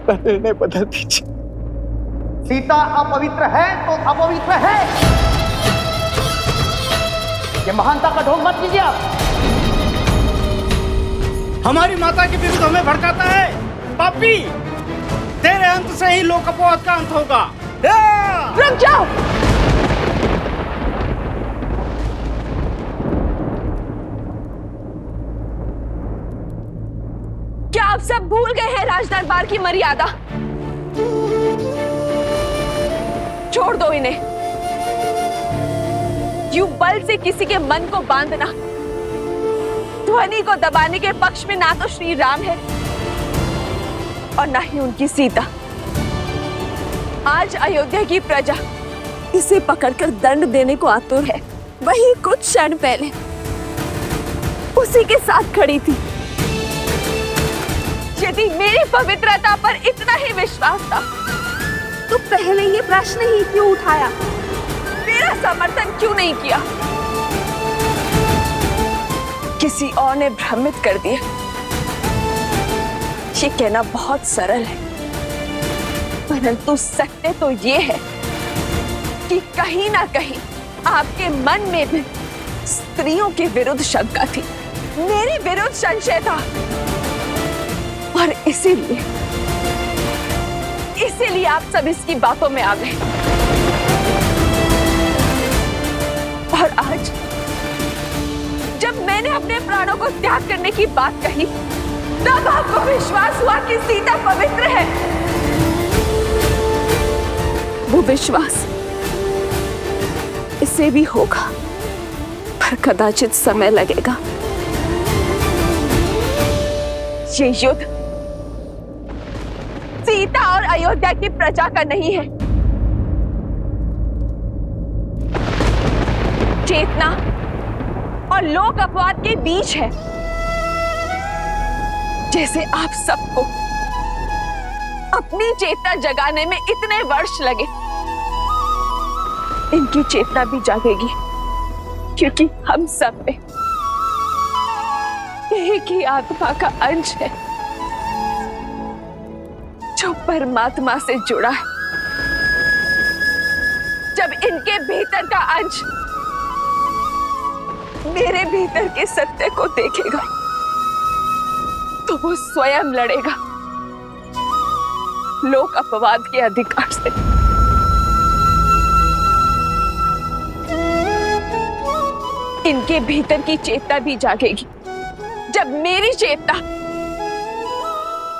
अपना निर्णय बदल दीजिए। सीता अपवित्र है तो अपवित्र है, ये महानता का ढोंग मत कीजिए आप। हमारी माता के विरुद्ध हमें भड़काता है पापी। तेरे अंत से ही लोक अपवाद का अंत होगा। रुक जाओ। क्या आप सब भूल गए हैं राज दरबार की मर्यादा? छोड़ दो इन्हें। यूं बल से किसी के मन को बांधना, ध्वनि को दबाने के पक्ष में ना तो श्री राम है और ना ही उनकी सीता। आज अयोध्या की प्रजा इसे पकड़कर दंड देने को आतुर है। वही कुछ क्षण पहले उसी के साथ खड़ी थी। यदि मेरी पवित्रता पर इतना ही विश्वास था तो पहले ये प्रश्न ही क्यों उठाया? मेरा समर्थन क्यों नहीं किया? किसी और ने भ्रमित कर दिया। ये कहना बहुत सरल है, परंतु सत्य तो ये है कि कहीं ना कहीं आपके मन में भी स्त्रियों के विरुद्ध शंका थी, मेरे विरुद्ध संशय था। और इसीलिए आप सब इसकी बातों में आ गए। और आज जब मैंने अपने प्राणों को त्याग करने की बात कही, तब आपको विश्वास हुआ कि सीता पवित्र है। वो विश्वास इसे भी होगा, पर कदाचित समय लगेगा। ये युद्ध सीता और अयोध्या की प्रजा का नहीं है, चेतना और लोक अपवाद के बीच है। जैसे आप सबको अपनी चेतना जगाने में इतने वर्ष लगे, इनकी चेतना भी जागेगी, क्योंकि हम सब में एक ही आत्मा का अंश है जो परमात्मा से जुड़ा है। जब इनके भीतर का अंश मेरे भीतर के सत्य को देखेगा तो वो स्वयं लड़ेगा लोक अपवाद के अधिकार से। इनके भीतर की चेतना भी जागेगी जब मेरी चेतना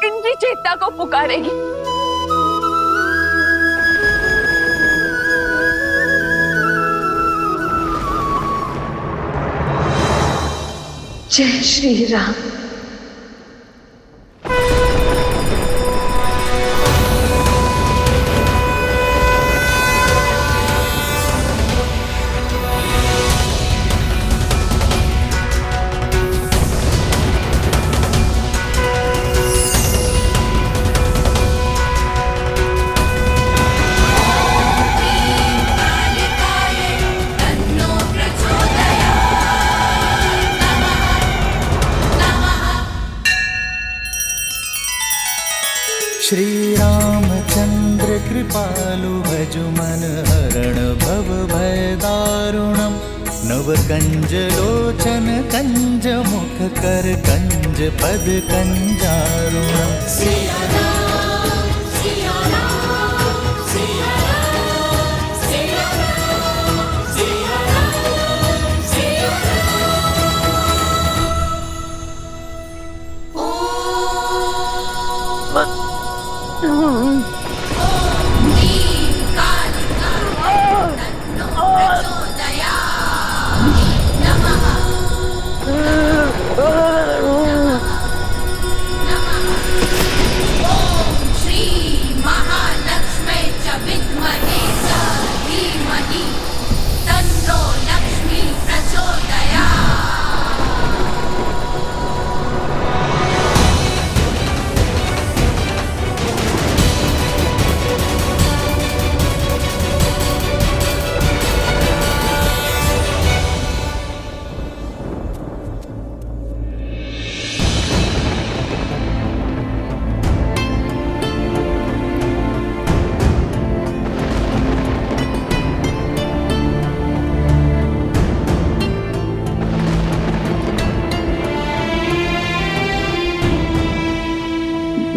इनकी चेतना को पुकारेगी। जय श्री राम। श्री रामचंद्र कृपालु भजु मन हरण भव भय दारुणम। नव कंज लोचन कंज मुख कर कंज पद कंजारुणम।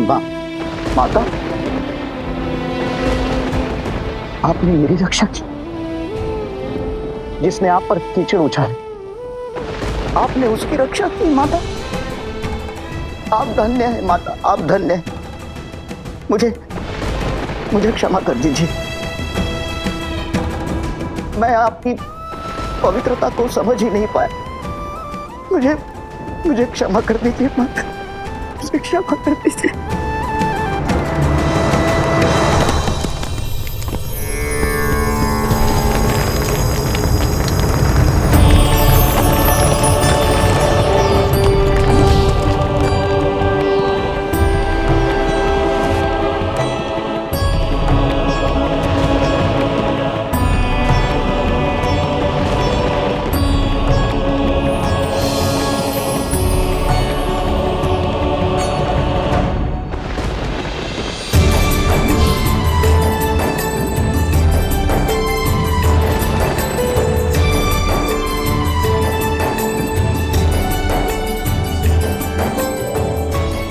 माता, आपने मेरी रक्षा की। जिसने आप पर कीचड़ उछाले, आपने उसकी रक्षा की माता। आप धन्य हैं माता, आप धन्य हैं। मुझे क्षमा कर दीजिए। मैं आपकी पवित्रता को समझ ही नहीं पाया। मुझे क्षमा कर दीजिए माता, मुझे क्षमा कर दीजिए।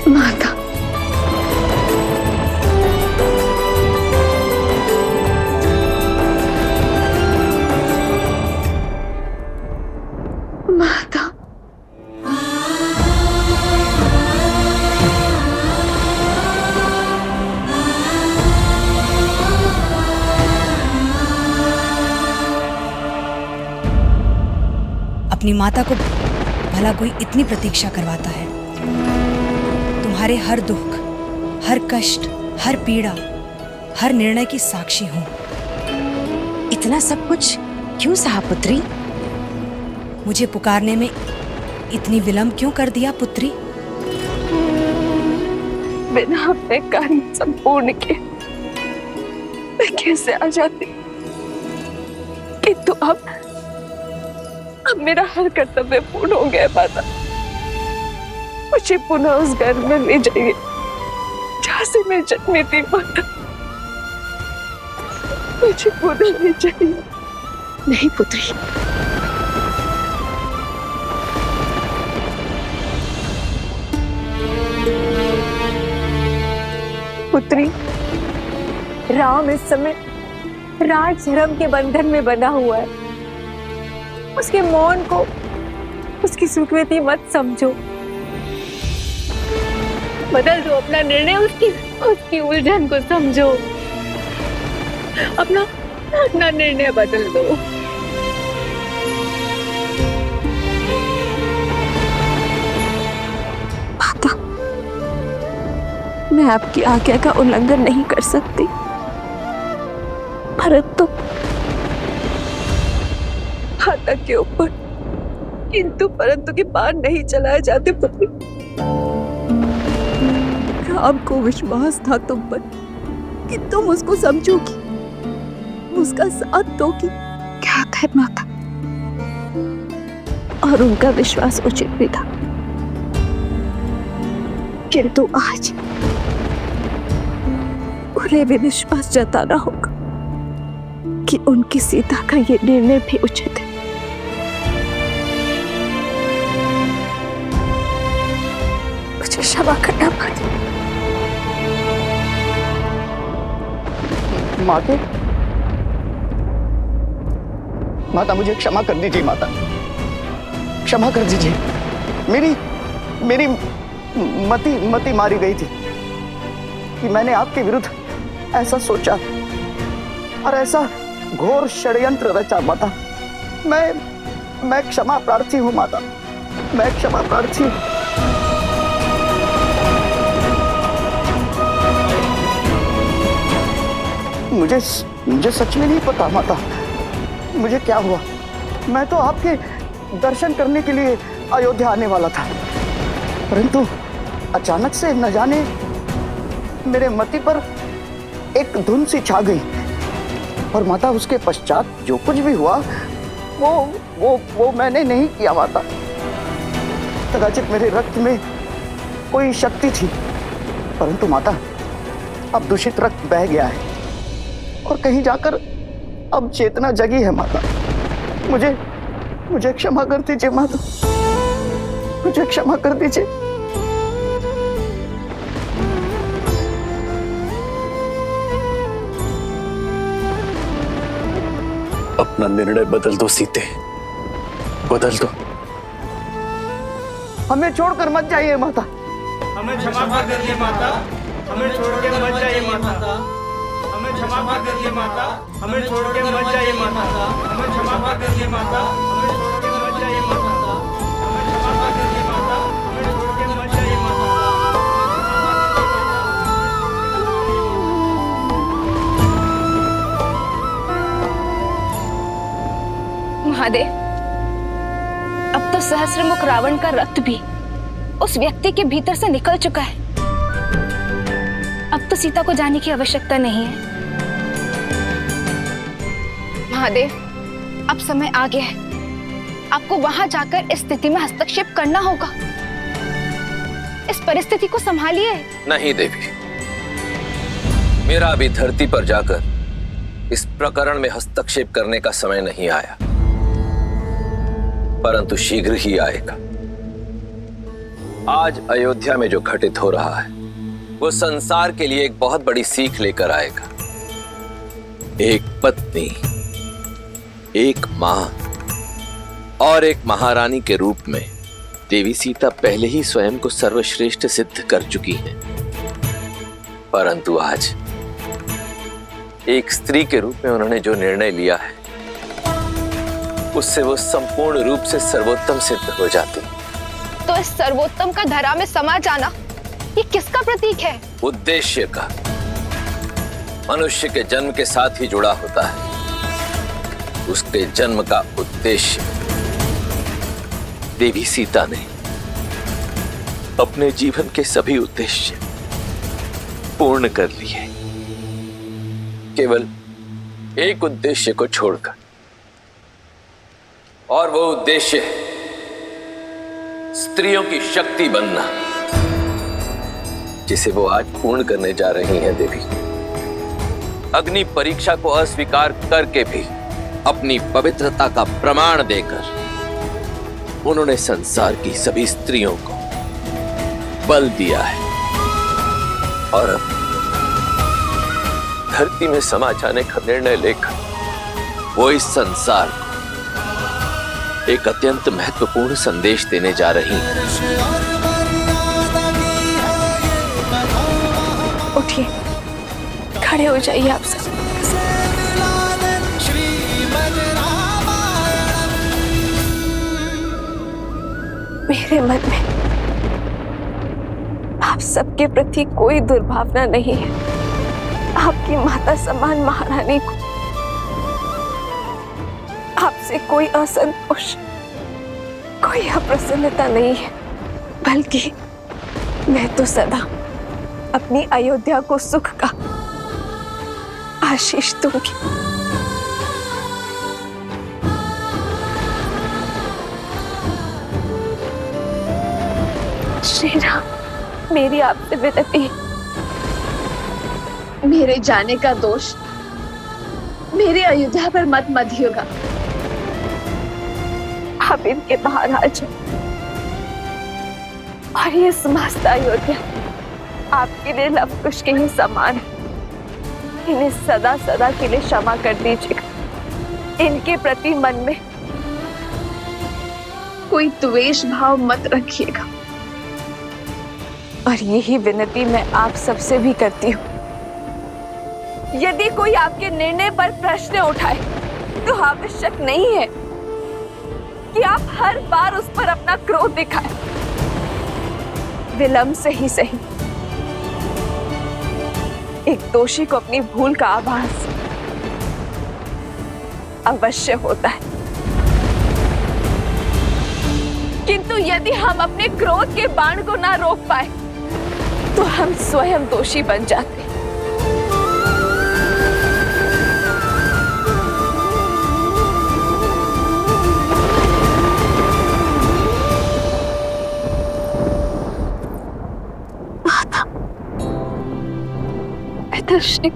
माता, माता, अपनी माता को भला कोई इतनी प्रतीक्षा करवाता है? तुम्हारे हर दुख, हर कष्ट, हर पीड़ा, हर निर्णय की साक्षी हूं। इतना सब कुछ क्यों सहा पुत्री? मुझे पुकारने में इतनी विलंब क्यों कर दिया पुत्री? बिना अपने कार्य संपूर्ण के मैं कैसे आ जाती? किंतु अब मेरा हर कर्तव्य पूर्ण हो गया माता। मुझे पुनः उस घर में ले जाइए जहाँ से मैं जन्मी थी माता। मुझे पुनः ले जाइए। नहीं पुत्री, पुत्री, राम इस समय राज धर्म के बंधन में बंधा हुआ है। उसके मौन को उसकी स्वीकृति मत समझो। बदल दो अपना निर्णय, उसकी उलझन को समझो। अपना निर्णय बदल दो। माता, मैं आपकी आज्ञा का उल्लंघन नहीं कर सकती, परंतु फाटक के ऊपर किंतु परंतु के पार नहीं चलाए जाते पुत्री। राम को विश्वास था तुम पर कि तुम उसको समझोगी, उसका साथ दोगी। क्या है माता, और उनका विश्वास उचित भी था, किंतु आज उन्हें भी विश्वास जताना होगा कि उनकी सीता का ये निर्णय भी उचित है। मुझे क्षमा करना पड़े। माता, मुझे क्षमा कर दीजिए माता, क्षमा कर दीजिए। मेरी मति मारी गई थी कि मैंने आपके विरुद्ध ऐसा सोचा और ऐसा घोर षड्यंत्र रचा माता। मैं क्षमा प्रार्थी हूँ माता, मैं क्षमा प्रार्थी हूँ। मुझे सच में नहीं पता माता, मुझे क्या हुआ। मैं तो आपके दर्शन करने के लिए अयोध्या आने वाला था, परंतु अचानक से न जाने मेरे मति पर एक धुन सी छा गई। और माता, उसके पश्चात जो कुछ भी हुआ वो मैंने नहीं किया माता। कदाचित मेरे रक्त में कोई शक्ति थी, परंतु माता अब दूषित रक्त बह गया है और कहीं जाकर अब चेतना जगी है माता। मुझे क्षमा कर दीजिए माता, मुझे क्षमा कर दीजिए। अपना निर्णय बदल दो सीते, बदल दो। हमें छोड़कर मत जाइए माता। हमें क्षमा कर दीजिए माता, हमें छोड़ के मत जाइए माता। हमें क्षमा कर दीजिए माता, हमें छोड़ के मत जाइए माता। हमें क्षमा कर दीजिए माता, हमें छोड़ के मत जाइए माता। हमें क्षमा कर दीजिए माता, हमें छोड़ के मत जाइए माता। महादेव, अब तो सहस्त्रमुख रावण का रक्त भी उस व्यक्ति के भीतर से निकल चुका है। अब तो सीता को जाने की आवश्यकता नहीं है। महादेव, अब समय आ गया है। आपको वहां जाकर इस स्थिति में हस्तक्षेप करना होगा। इस परिस्थिति को संभालिए। नहीं देवी, मेरा अभी धरती पर जाकर इस प्रकरण में हस्तक्षेप करने का समय नहीं आया, परंतु शीघ्र ही आएगा। आज अयोध्या में जो घटित हो रहा है वो संसार के लिए एक बहुत बड़ी सीख लेकर आएगा। एक पत्नी, एक मां और एक महारानी के रूप में देवी सीता पहले ही स्वयं को सर्वश्रेष्ठ सिद्ध कर चुकी हैं, परंतु आज एक स्त्री के रूप में उन्होंने जो निर्णय लिया है उससे वो संपूर्ण रूप से सर्वोत्तम सिद्ध हो जाती। तो इस सर्वोत्तम का धरा में समा जाना ये किसका प्रतीक है? उद्देश्य का। मनुष्य के जन्म के साथ ही जुड़ा होता है उसके जन्म का उद्देश्य। देवी सीता ने अपने जीवन के सभी उद्देश्य पूर्ण कर लिए, केवल एक उद्देश्य को छोड़कर, और वो उद्देश्य है स्त्रियों की शक्ति बनना, जिसे वो आज पूर्ण करने जा रही हैं देवी। अग्नि परीक्षा को अस्वीकार करके भी अपनी पवित्रता का प्रमाण देकर उन्होंने संसार की सभी स्त्रियों को बल दिया है, और अब धरती में समा जाने का निर्णय लेकर वो इस संसार को एक अत्यंत महत्वपूर्ण संदेश देने जा रही हैं। उठिए, खड़े हो जाइए आप सब। मेरे मन में आप सबके प्रति कोई दुर्भावना नहीं है। आपकी माता समान महारानी को आपसे कोई असंतोष, कोई अप्रसन्नता नहीं है, बल्कि मैं तो सदा अपनी अयोध्या को सुख का आशीष दूंगी। श्री राम, मेरी आपसे विनती है, मेरे जाने का दोष मेरे अयोध्या पर मत मधिएगा। आप इनके बाहर आ जाओ और ये समस्त अयोध्या आपके लिए लवकुश के ही समान है। इन्हें सदा सदा के लिए क्षमा कर दीजिएगा। इनके प्रति मन में कोई द्वेष भाव मत रखिएगा। और यही विनती मैं आप सबसे भी करती हूँ, यदि कोई आपके निर्णय पर प्रश्न उठाए तो आवश्यक नहीं है कि आप हर बार उस पर अपना क्रोध दिखाएं। विलंब से ही सही एक दोषी को अपनी भूल का आभास अवश्य होता है, किंतु यदि हम अपने क्रोध के बाण को ना रोक पाए तो हम स्वयं दोषी बन जाते। दर्शनी,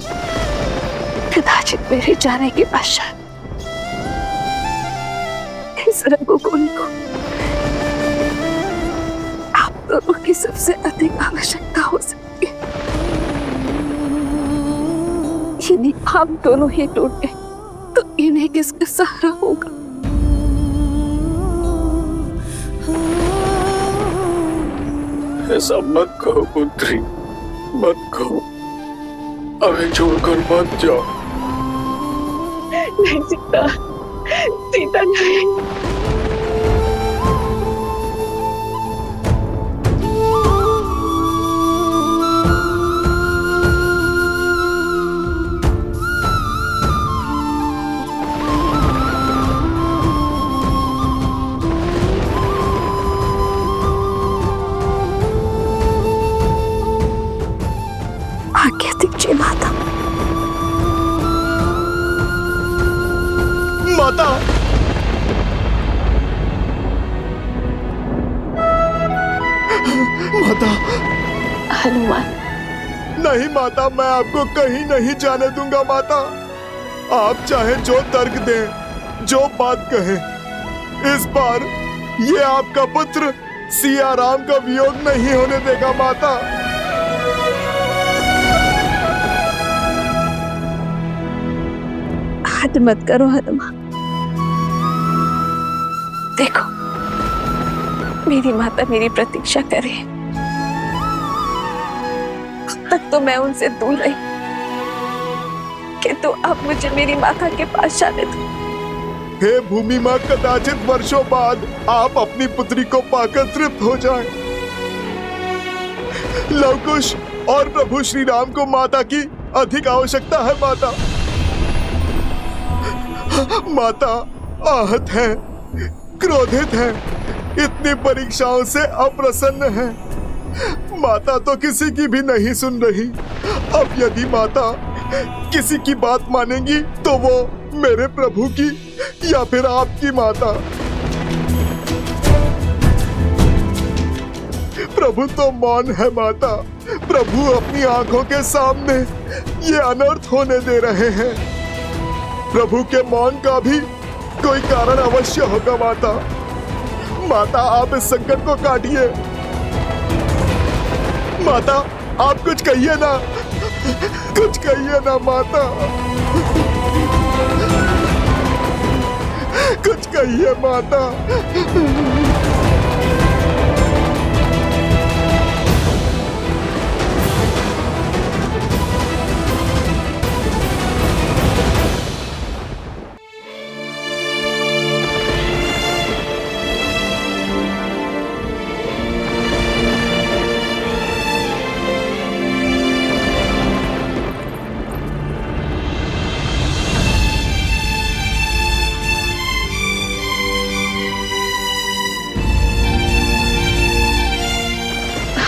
कदाचित मेरे जाने के पश्चात इस रघुकुल को आप दोनों की सबसे अधिक आवश्यकता हो सकती है। यदि आप दोनों ही टूट गए तो इन्हें किसका सहारा होगा। ऐसा मत कहो पुत्री, मत कहो। हमें छोड़कर मत जाओ। नहीं सीता, सीता नहीं। आज्ञा दीजिए माता। माता, माता। हनुमान, नहीं माता, मैं आपको कहीं नहीं जाने दूंगा माता। आप चाहे जो तर्क दें, जो बात कहें, इस बार ये आपका पुत्र सिया राम का वियोग नहीं होने देगा माता। हद मत करो हनुमान। देखो, मेरी माता मेरी प्रतीक्षा कर रही है। अब तक तो मैं उनसे दूर रही, किंतु अब मुझे मेरी माता के पास जाने दो। हे भूमि माँ, कदाचित वर्षों बाद आप अपनी पुत्री को पाकर तृप्त हो जाएं। लवकुश और प्रभु श्री राम को माता की अधिक आवश्यकता है माता। माता आहत है, क्रोधित है, इतनी परीक्षाओं से अप्रसन्न है। माता तो किसी की भी नहीं सुन रही। अब यदि माता किसी की बात मानेंगी तो वो मेरे प्रभु की या फिर आपकी माता। प्रभु तो मौन है माता। प्रभु अपनी आंखों के सामने ये अनर्थ होने दे रहे हैं। प्रभु के मौन का भी कोई कारण अवश्य होगा माता। माता, आप इस संकट को काटिए। माता, आप कुछ कहिए ना, कुछ कहिए ना माता, कुछ कहिए माता।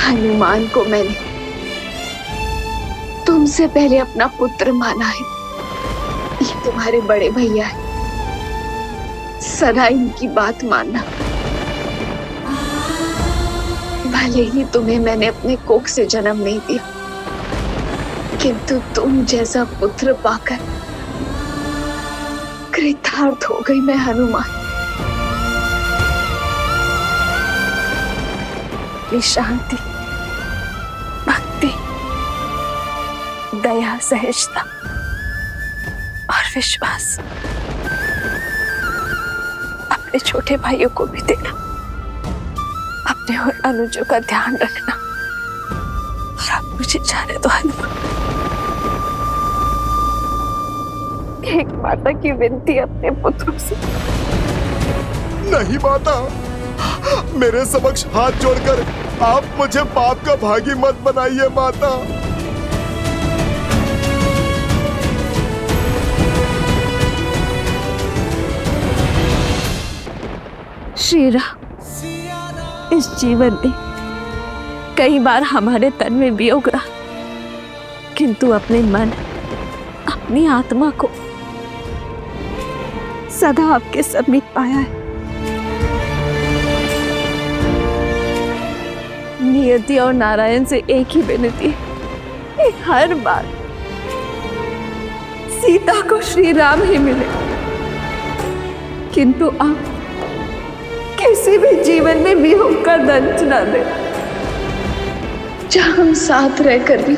हनुमान को मैंने तुमसे पहले अपना पुत्र माना है। ये तुम्हारे बड़े भैया है, सदा इनकी बात मानना। भले ही तुम्हें मैंने अपने कोख से जन्म नहीं दिया, किंतु तुम जैसा पुत्र पाकर कृतार्थ हो गई मैं हनुमान। शांति, भक्ति, दया, सहजता और विश्वास अपने छोटे भाइयों को भी देना। अपने और अनुजों का ध्यान रखना। और अब मुझे जाने दो हनुमान। एक माता की विनती अपने पुत्रों से। नहीं माता, मेरे समक्ष हाथ जोड़कर आप मुझे पाप का भागी मत बनाइए माता। श्री राम, इस जीवन में कई बार हमारे तन में वियोग रहा, किंतु अपने मन, अपनी आत्मा को सदा आपके समीप पाया है। नियति और नारायण से एक ही विनती है कि हर बार सीता को श्री राम ही मिले, किंतु आप किसी भी जीवन में वियोग का दंश न दे, जहां हम साथ रहकर भी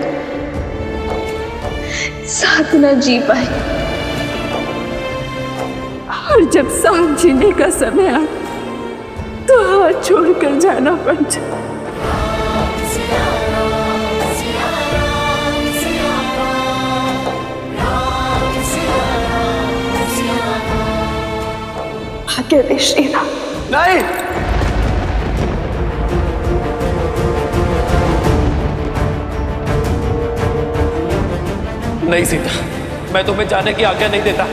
साथ न जी पाए। और जब साथ जीने का समय आया तो हाथ छोड़कर जाना पड़ जाए। अकेले श्रीराम। नहीं, नहीं सीता, मैं तुम्हें जाने की आज्ञा नहीं देता।